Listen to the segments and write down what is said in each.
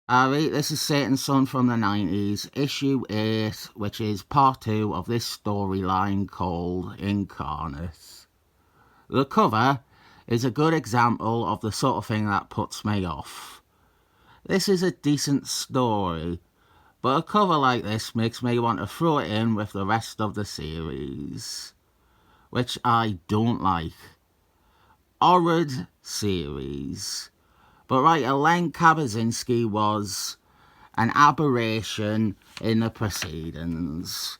Alright, this is Satan's Son from the 90s, issue 8, which is part 2 of this storyline called Incarnate. The cover is a good example of the sort of thing that puts me off. This is a decent story, but a cover like this makes me want to throw it in with the rest of the series, which I don't like. Horrid series. But writer Len Kaminski was an aberration in the proceedings.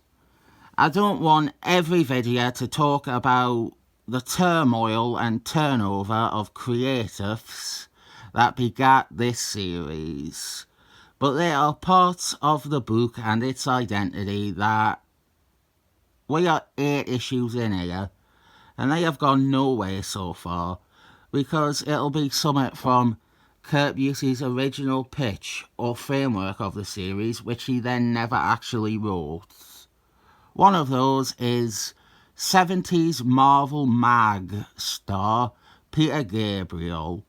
I don't want every video to talk about the turmoil and turnover of creatives that begat this series, but there are parts of the book and its identity that we are 8 issues in here, and they have gone nowhere so far, because it'll be something from Kurt Busey's original pitch or framework of the series, which he then never actually wrote. One of those is 70s Marvel Mag star Peter Gabriel.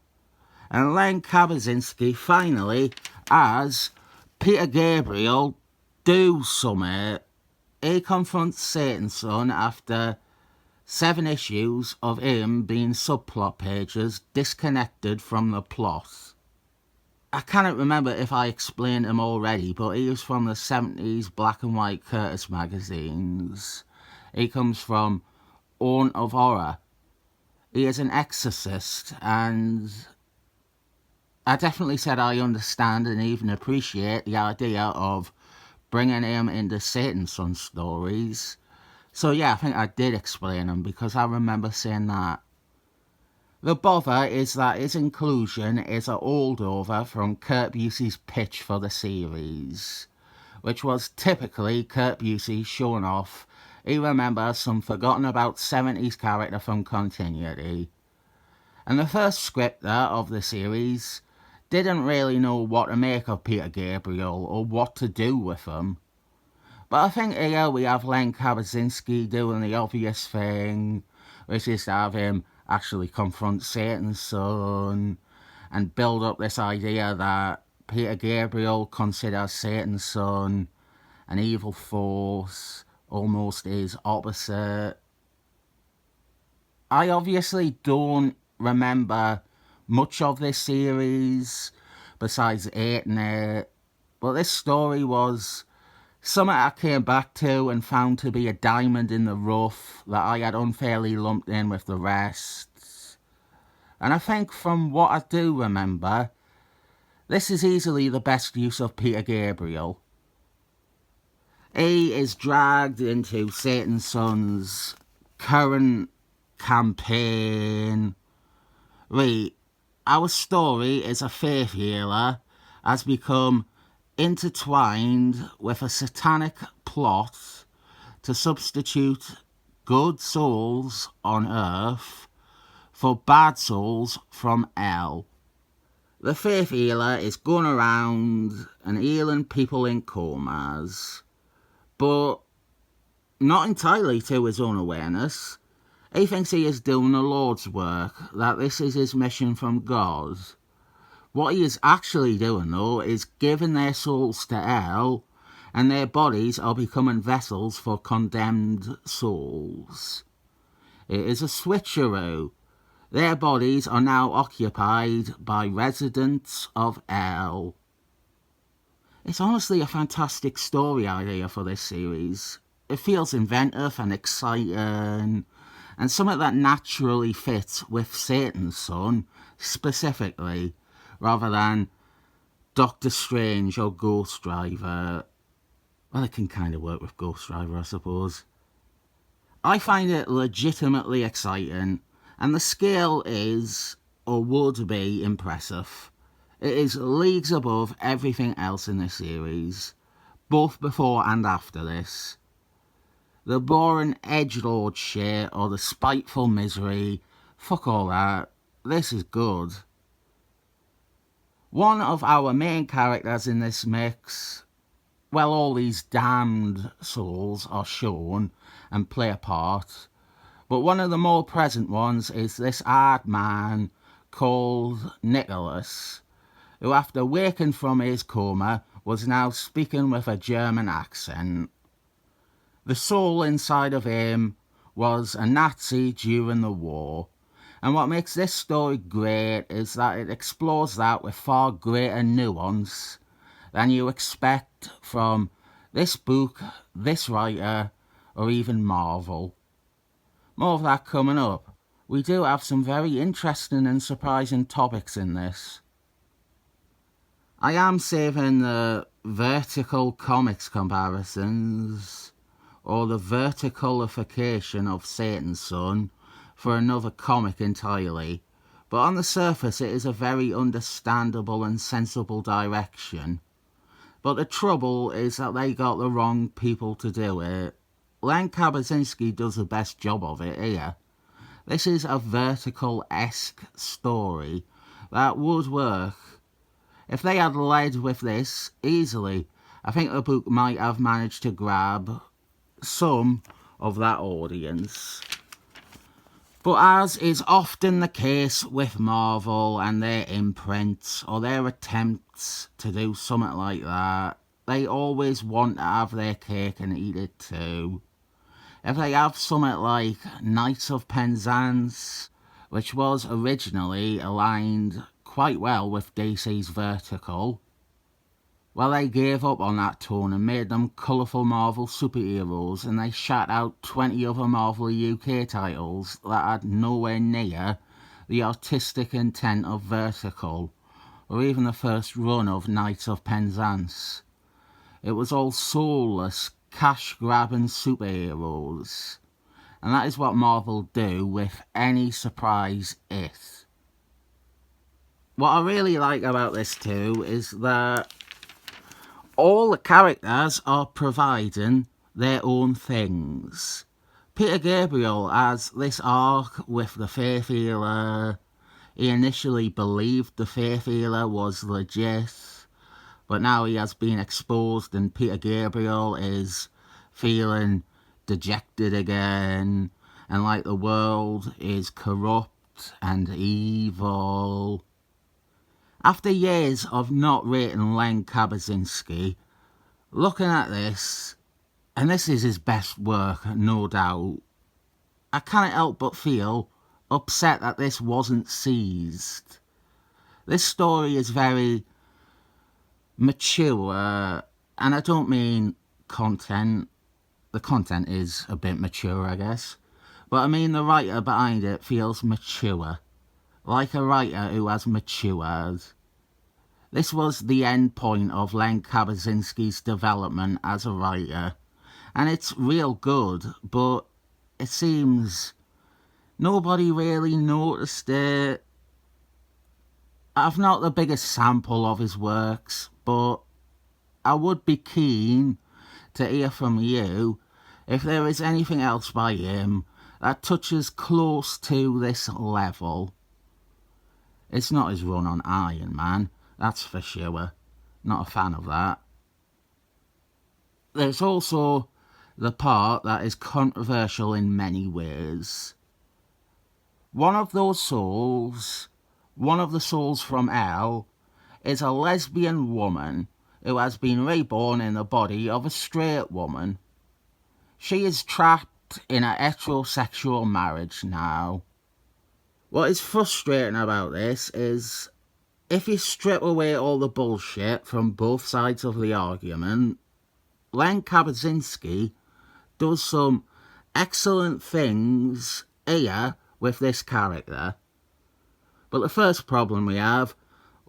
And Len Kaminski finally has Peter Gabriel do something. He confronts Satan's Son after 7 issues of him being subplot pages disconnected from the plot. I cannot remember if I explained him already, but he was from the 70s black and white Curtis magazines. He comes from Own of Horror. He is an exorcist, and I definitely said I understand and even appreciate the idea of bringing him into Satan's Son stories. So yeah, I think I did explain him because I remember saying that. The bother is that his inclusion is a holdover from Kurt Busey's pitch for the series, which was typically Kurt Busey showing off he remembers some forgotten about 70s character from Continuity. And the first scripter of the series didn't really know what to make of Peter Gabriel or what to do with him. But I think here we have Len Kaminski doing the obvious thing, which is to have him actually confront Satan's Son and build up this idea that Peter Gabriel considers Satan's Son an evil force, almost his opposite. I obviously don't remember much of this series besides hating it, but this story was something I came back to and found to be a diamond in the rough that I had unfairly lumped in with the rest. And I think from what I do remember, this is easily the best use of Peter Gabriel. He is dragged into Satan's Son's current campaign. Right, our story is a faith healer has become intertwined with a satanic plot to substitute good souls on earth for bad souls from hell. The faith healer is going around and healing people in comas, but not entirely to his own awareness. He thinks he is doing the Lord's work, that this is his mission from God. What he is actually doing, though, is giving their souls to hell, and their bodies are becoming vessels for condemned souls. It is a switcheroo. Their bodies are now occupied by residents of hell. It's honestly a fantastic story idea for this series. It feels inventive and exciting, and something that naturally fits with Satan's Son specifically, rather than Doctor Strange or Ghost Rider. Well, it can kind of work with Ghost Rider, I suppose. I find it legitimately exciting, and the scale is, or would be, impressive. It is leagues above everything else in this series, both before and after this. The boring edgelord shit or the spiteful misery, fuck all that. This is good. One of our main characters in this mix, well, all these damned souls are shown and play a part, but one of the more present ones is this hard man called Nicholas. who after waking from his coma was now speaking with a German accent. The soul inside of him was a Nazi during the war, and what makes this story great is that it explores that with far greater nuance than you expect from this book, this writer, or even Marvel. More of that coming up. We do have some very interesting and surprising topics in this. I am saving the vertical comics comparisons, or the verticalification of Satan's son, for another comic entirely, but on the surface it is a very understandable and sensible direction. But the trouble is that they got the wrong people to do it. Len Kaminski does the best job of it here. This is a vertical-esque story that would work. If they had led with this easily, I think the book might have managed to grab some of that audience. But as is often the case with Marvel and their imprints or their attempts to do something like that, they always want to have their cake and eat it too. If they have something like Knights of Penzance, which was originally aligned quite well with DC's Vertical, well, they gave up on that tone and made them colourful Marvel superheroes, and they shot out 20 other Marvel UK titles that had nowhere near the artistic intent of Vertical, or even the first run of Knights of Penzance. It was all soulless, cash-grabbing superheroes, and that is what Marvel do with any surprise hit. What I really like about this too is that all the characters are providing their own things. Peter Gabriel has this arc with the Faith Healer. He initially believed the Faith Healer was legit, but now he has been exposed and Peter Gabriel is feeling dejected again, and like the world is corrupt and evil. After years of not rating Len Kaminski, looking at this, and this is his best work, no doubt, I can't help but feel upset that this wasn't seized. This story is very mature, and I don't mean content. The content is a bit mature, I guess. But I mean the writer behind it feels mature. Like a writer who has matured. This was the end point of Len Kaminski's development as a writer. And it's real good, but it seems nobody really noticed it. I've not the biggest sample of his works, but I would be keen to hear from you if there is anything else by him that touches close to this level. It's not his run on Iron Man, that's for sure. Not a fan of that. There's also the part that is controversial in many ways. One of the souls from Hell, is a lesbian woman who has been reborn in the body of a straight woman. She is trapped in a heterosexual marriage now. What is frustrating about this is, if you strip away all the bullshit from both sides of the argument, Len Kaminski does some excellent things here with this character. But the first problem we have,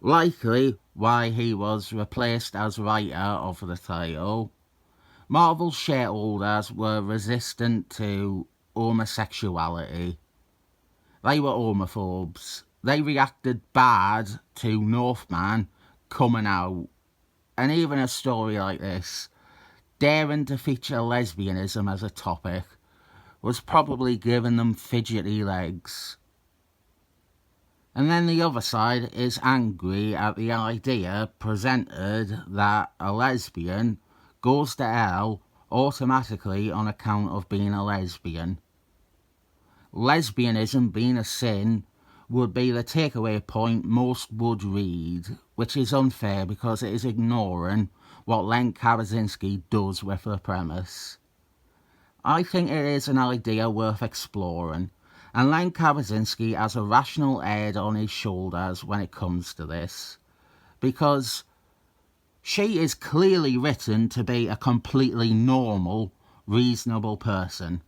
likely why he was replaced as writer of the title, Marvel shareholders were resistant to homosexuality. They were homophobes. They reacted bad to Northman coming out. And even a story like this, daring to feature lesbianism as a topic, was probably giving them fidgety legs. And then the other side is angry at the idea presented that a lesbian goes to hell automatically on account of being a lesbian. Lesbianism being a sin would be the takeaway point most would read, which is unfair because it is ignoring what Len Kaminski does with the premise. I think it is an idea worth exploring, and Len Kaminski has a rational head on his shoulders when it comes to this, because she is clearly written to be a completely normal, reasonable person.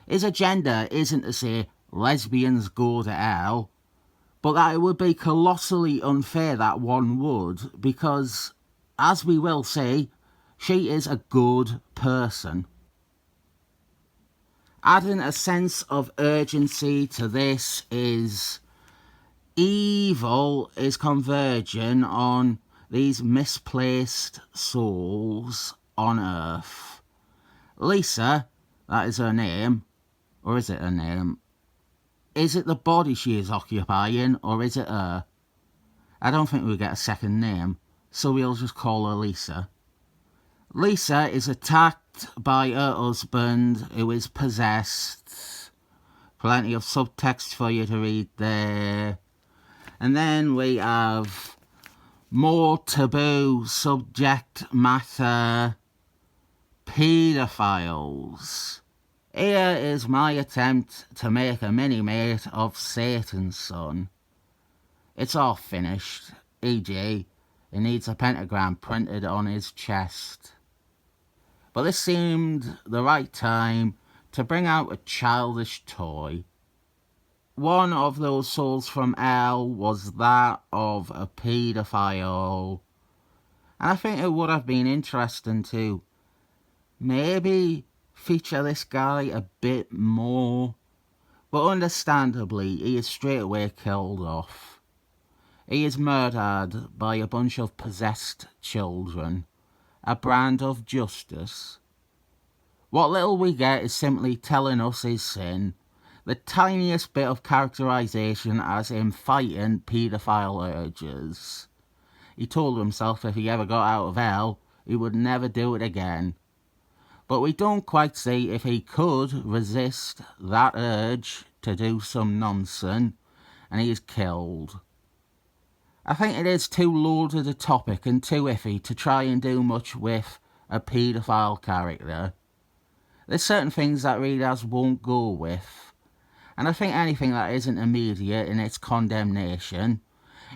His agenda isn't to say lesbians go to hell, but that it would be colossally unfair that one would, because, as we will see, she is a good person. Adding a sense of urgency to this is evil is converging on these misplaced souls on Earth. Lisa, that is her name, or is it her name? Is it the body she is occupying, or is it her? I don't think we get a second name, so we'll just call her Lisa. Lisa is attacked by her husband, who is possessed. Plenty of subtext for you to read there. And then we have more taboo subject matter: paedophiles. Here is my attempt to make a mini-mate of Satan's son. It's all finished, e.g. he needs a pentagram printed on his chest. But this seemed the right time to bring out a childish toy. One of those souls from hell was that of a paedophile, and I think it would have been interesting to maybe feature this guy a bit more, but understandably he is straight away killed off. He is murdered by a bunch of possessed children, a brand of justice. What little we get is simply telling us his sin, the tiniest bit of characterisation as him fighting paedophile urges. He told himself if he ever got out of hell, he would never do it again. But we don't quite see if he could resist that urge to do some nonsense, and he is killed. I think it is too loaded a topic and too iffy to try and do much with a paedophile character. There's certain things that readers won't go with, and I think anything that isn't immediate in its condemnation,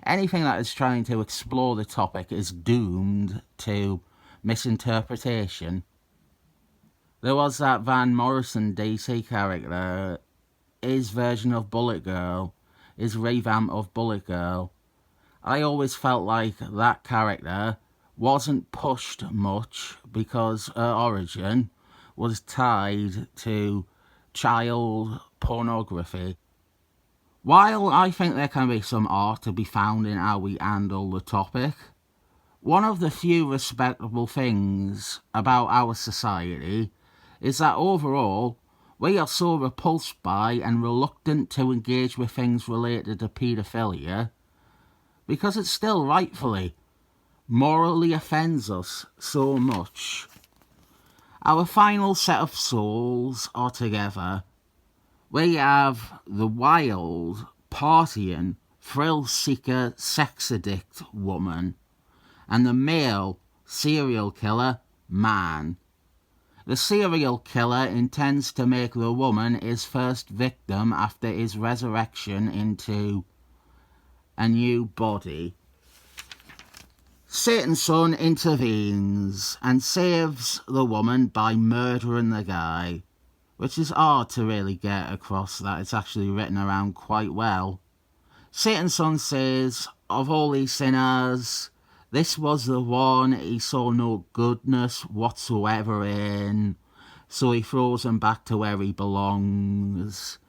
anything that is trying to explore the topic, is doomed to misinterpretation. There was that Van Morrison DC character, his version of Bullet Girl, his revamp of Bullet Girl. I always felt like that character wasn't pushed much because her origin was tied to child pornography. While I think there can be some art to be found in how we handle the topic, one of the few respectable things about our society is that overall, we are so repulsed by and reluctant to engage with things related to paedophilia because it still rightfully, morally offends us so much. Our final set of souls are together. We have the wild, partying, thrill-seeker, sex-addict woman, and the male serial killer man. The serial killer intends to make the woman his first victim after his resurrection into a new body. Satan's son intervenes and saves the woman by murdering the guy, which is hard to really get across that it's actually written around quite well. Satan's son says, of all these sinners, this was the one he saw no goodness whatsoever in, so he throws him back to where he belongs,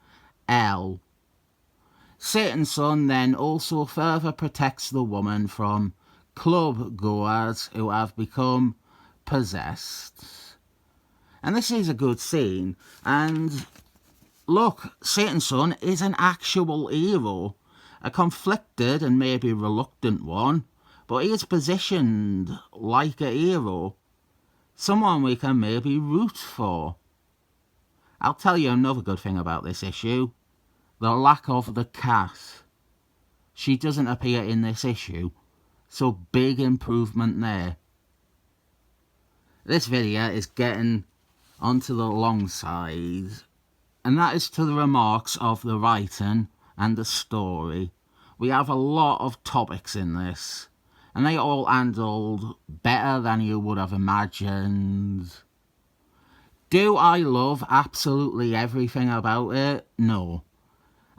hell. Satan's son then also further protects the woman from club goers who have become possessed. And this is a good scene, and look, Satan's son is an actual hero, a conflicted and maybe reluctant one, but he is positioned like a hero, someone we can maybe root for. I'll tell you another good thing about this issue. the lack of the cat. She doesn't appear in this issue, so big improvement there. This video is getting onto the long side, and that is to the remarks of the writing and the story. We have a lot of topics in this, and they all handled better than you would have imagined. Do I love absolutely everything about it? No.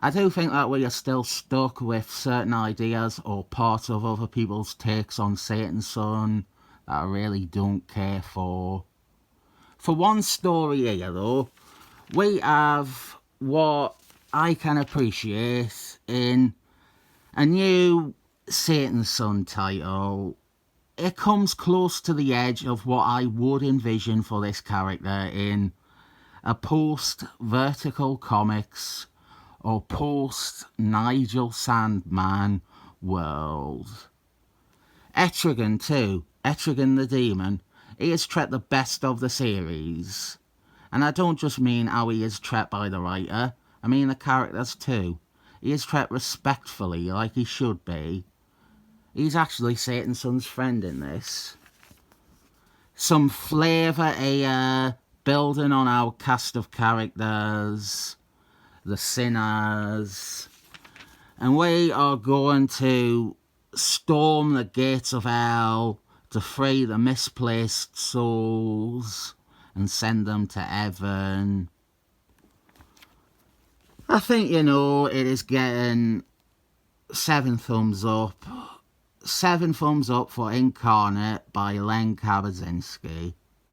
I do think that we are still stuck with certain ideas or parts of other people's takes on Satan's Son that I really don't care for. For one story here though, we have what I can appreciate in a new Satan's Son title. It comes close to the edge of what I would envision for this character in a post-Vertical Comics or post-Nigel Sandman world. Etrigan too, Etrigan the Daimon, he is treated the best of the series. And I don't just mean how he is treated by the writer, I mean the characters too. He is treated respectfully, like he should be. He's actually Satan's Son's friend in this. Some flavour here, building on our cast of characters, the sinners. And we are going to storm the gates of hell to free the misplaced souls and send them to heaven. I think, it is getting 7 thumbs up. 7 thumbs up for Incarnate by Len Kaminski.